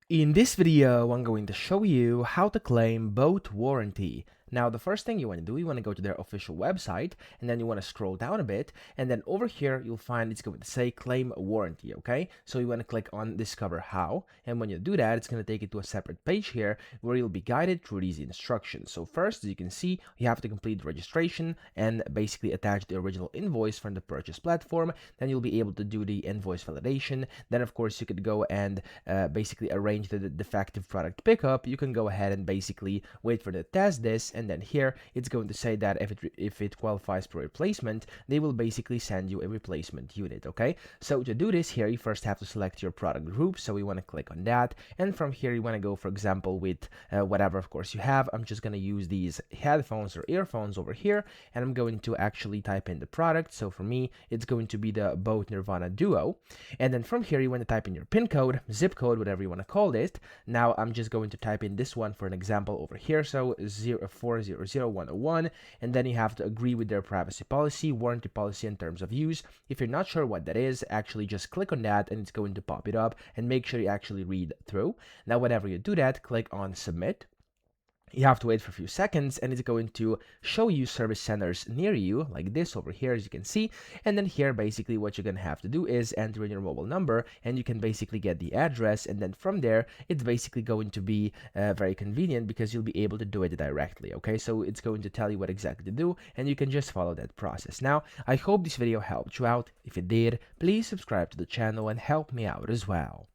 In this video, I'm going to show you how to claim boAt warranty. Now, the first thing you want to do, you want to go to their official website, and then you want to scroll down a bit, and then over here, you'll find it's going to say claim warranty, okay? So you want to click on discover how, and when you do that, it's going to take you to a separate page here where you'll be guided through these instructions. So first, as you can see, you have to complete the registration and basically attach the original invoice from the purchase platform. Then you'll be able to do the invoice validation. Then, of course, you could go and basically arrange the defective product pickup. You can go ahead and basically wait for the test this, and then here it's going to say that if it qualifies for replacement, they will basically send you a replacement unit. Okay, so to do this here, you first have to select your product group. So we want to click on that, and from here you want to go, for example, with whatever of course you have. I'm just going to use these headphones or earphones over here, and I'm going to actually type in the product. So for me, it's going to be the boAt Nirvana Duo, and then from here you want to type in your pin code, zip code, whatever you want to call it. Now I'm just going to type in this one for an example over here, so 4000101, and then you have to agree with their privacy policy, warranty policy, and terms of use. If you're not sure what that is, actually just click on that and it's going to pop it up, and make sure you actually read through. Now whenever you do that, click on submit. You have to wait for a few seconds, and it's going to show you service centers near you, like this over here, as you can see. And then here, basically, what you're going to have to do is enter in your mobile number, and you can basically get the address. And then from there, it's basically going to be very convenient because you'll be able to do it directly. Okay, so it's going to tell you what exactly to do, and you can just follow that process. Now, I hope this video helped you out. If it did, please subscribe to the channel and help me out as well.